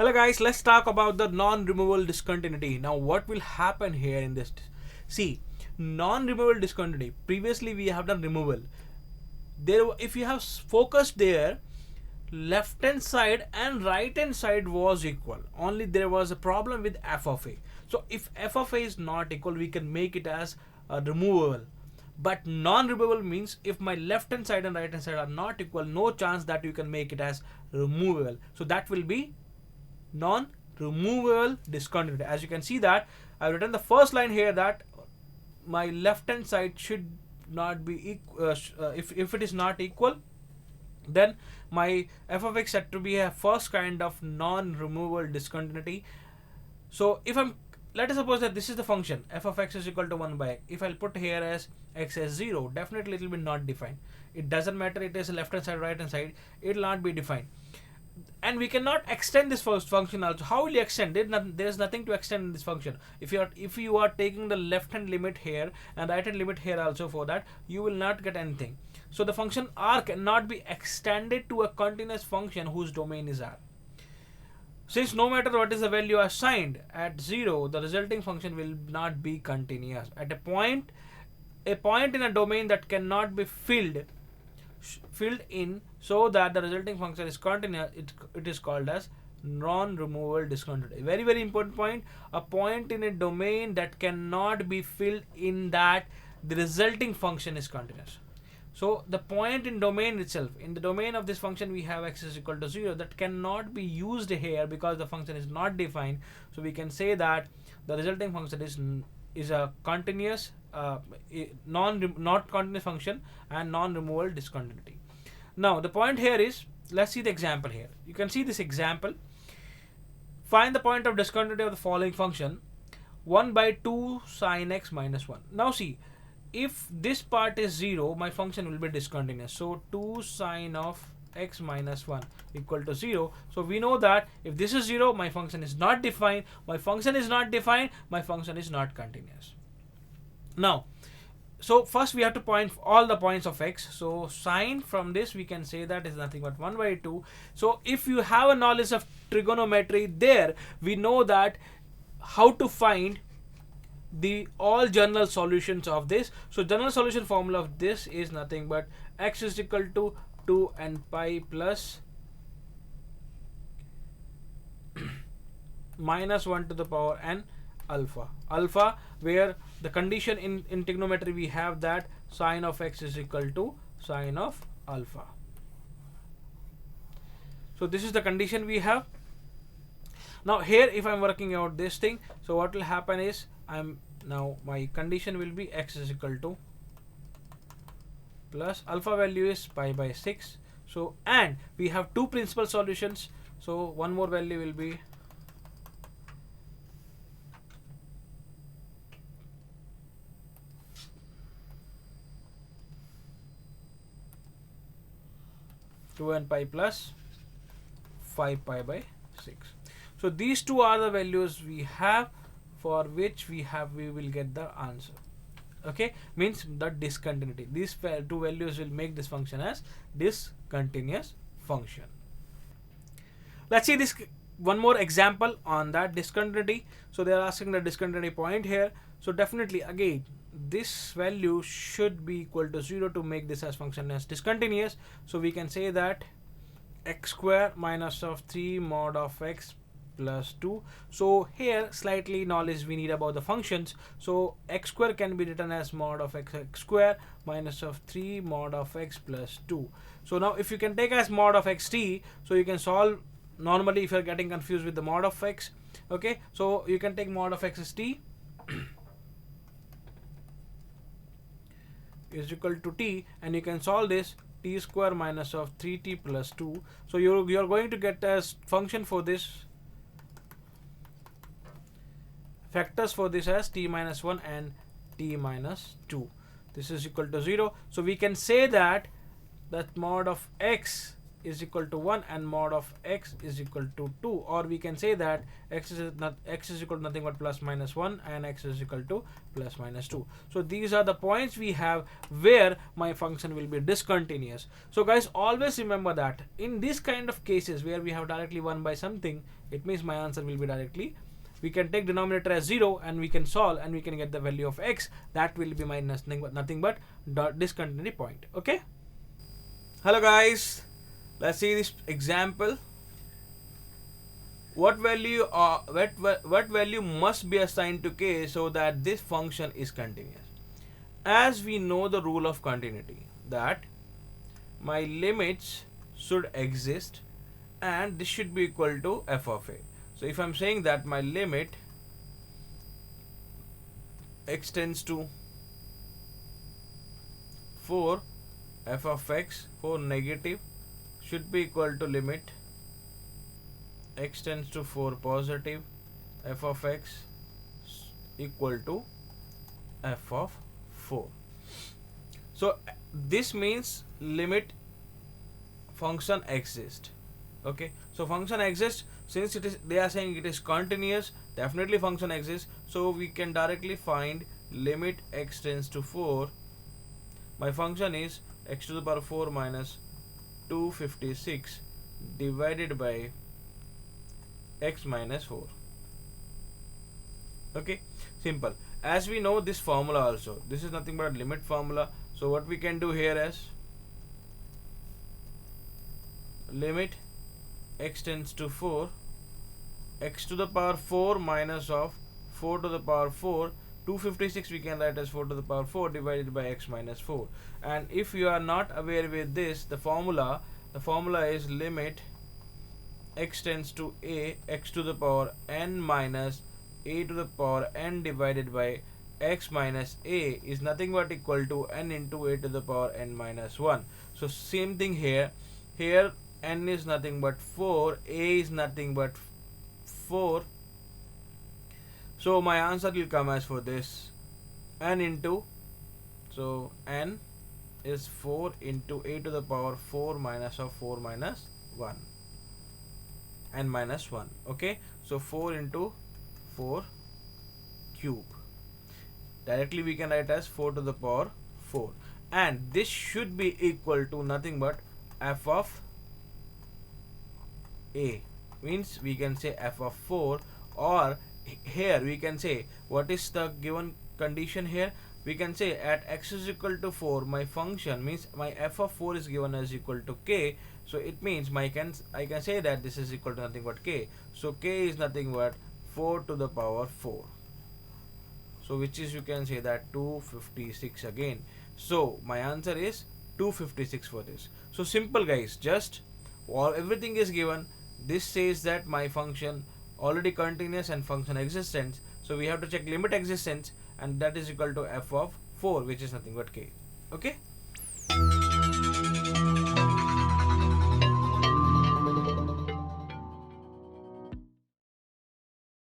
Hello guys, let's talk about the non-removable discontinuity. Now what will happen here in this? See, non-removable discontinuity. Previously we have done removal. There, if you have focused there, left hand side and right hand side was equal. Only there was a problem with f of a. So if f of a is not equal, we can make it as a removable. But non-removable means if my left hand side and right hand side are not equal, no chance that you can make it as removable. So that will be non-removable discontinuity. As you can see that I've written the first line here that my left hand side should not be equal. If it is not equal, then my f of x had to be a first kind of non-removable discontinuity. So if let us suppose that this is the function f of x is equal to 1 by x. If I'll put here as x as 0, definitely it will be not defined. It doesn't matter it is left hand side, right hand side, it will not be defined. And we cannot extend this first function also. How will you extend it? There is nothing to extend in this function. If you are taking the left hand limit here and right hand limit here also, for that you will not get anything. So the function r cannot be extended to a continuous function whose domain is r. Since no matter what is the value assigned at 0, the resulting function will not be continuous. At a point in a domain that cannot be filled in so that the resulting function is continuous, it is called as non-removable discontinuity. Very, very important point. A point in a domain that cannot be filled in that the resulting function is continuous. So the point in domain itself, in the domain of this function we have x is equal to 0, that cannot be used here because the function is not defined. So we can say that the resulting function is a continuous not continuous function and non-removable discontinuity. Now the point here is, let's see the example here. You can see this example. Find the point of discontinuity of the following function: 1 by 2 sine x minus 1. Now see, if this part is 0, my function will be discontinuous. So 2 sine of x minus 1 equal to 0. So we know that if this is 0, my function is not defined. My function is not defined, my function is not continuous. Now, so first we have to point all the points of x. So sine from this we can say that is nothing but 1 by 2. So if you have a knowledge of trigonometry, there we know that how to find the all general solutions of this. So general solution formula of this is nothing but x is equal to 2 and pi plus minus 1 to the power n alpha, where the condition in trigonometry we have that sine of x is equal to sine of alpha. So this is the condition we have. Now here if I'm working out this thing, so what will happen is now my condition will be x is equal to plus alpha value is pi by 6. So and we have two principal solutions, so one more value will be two and pi plus 5 pi by 6. So these two are the values we have for which we will get the answer. Okay, means the discontinuity. These two values will make this function as discontinuous function. Let's see this one more example on that discontinuity. So they are asking the discontinuity point here. So definitely again this value should be equal to 0 to make this as function as discontinuous. So we can say that x square minus of 3 mod of x plus 2. So here slightly knowledge we need about the functions. So x square can be written as mod of x square minus of 3 mod of x plus 2. So now if you can take as mod of xt, so you can solve normally if you're getting confused with the mod of x. Okay, so you can take mod of xt is equal to t, and you can solve this t square minus of 3t plus 2. So you're going to get as function for this, factors for this as t minus 1 and t minus 2. This is equal to 0. So we can say that mod of x is equal to 1 and mod of x is equal to 2, or we can say that x is equal to nothing but plus minus 1 and x is equal to plus minus 2. So these are the points we have where my function will be discontinuous. So guys, always remember that in this kind of cases where we have directly 1 by something, It means my answer will be directly, we can take denominator as 0 and we can solve and we can get the value of x. That will be my nothing but discontinuity point. Okay. Hello guys, let's see this example. What value must be assigned to k so that this function is continuous? As we know the rule of continuity, that my limits should exist and this should be equal to f of a. So if I'm saying that my limit x tends to 4 f of x for negative should be equal to limit x tends to 4 positive f of x equal to f of 4. So this means limit function exists. Okay, so function exists. Since it is, they are saying it is continuous, definitely function exists. So we can directly find limit x tends to 4. My function is x to the power 4 minus 256 divided by x minus 4. Okay, simple. As we know this formula also, this is nothing but a limit formula. So what we can do here is limit x tends to 4, x to the power 4 minus of 4 to the power 4, 256 we can write as 4 to the power 4 divided by x minus 4. And if you are not aware with this, the formula is limit x tends to a, x to the power n minus a to the power n divided by x minus a is nothing but equal to n into a to the power n minus 1. So same thing here. Here n is nothing but 4, a is nothing but 4. So my answer will come as for this n into, so n is 4 into a to the power 4 minus of 4 minus 1, n minus 1. Okay, so 4 into 4 cube. Directly we can write as 4 to the power 4, and this should be equal to nothing but f of a, means we can say f of 4, or here we can say what is the given condition here. We can say at x is equal to 4, my function means my f of 4 is given as equal to k. So it means I can say that this is equal to nothing but k. So k is nothing but 4 to the power 4. So which is, you can say that 256 again. So my answer is 256 for this. So simple guys, just everything is given. This says that my function already continuous and function existence. So we have to check limit existence, and that is equal to f of 4, which is nothing but k. Okay.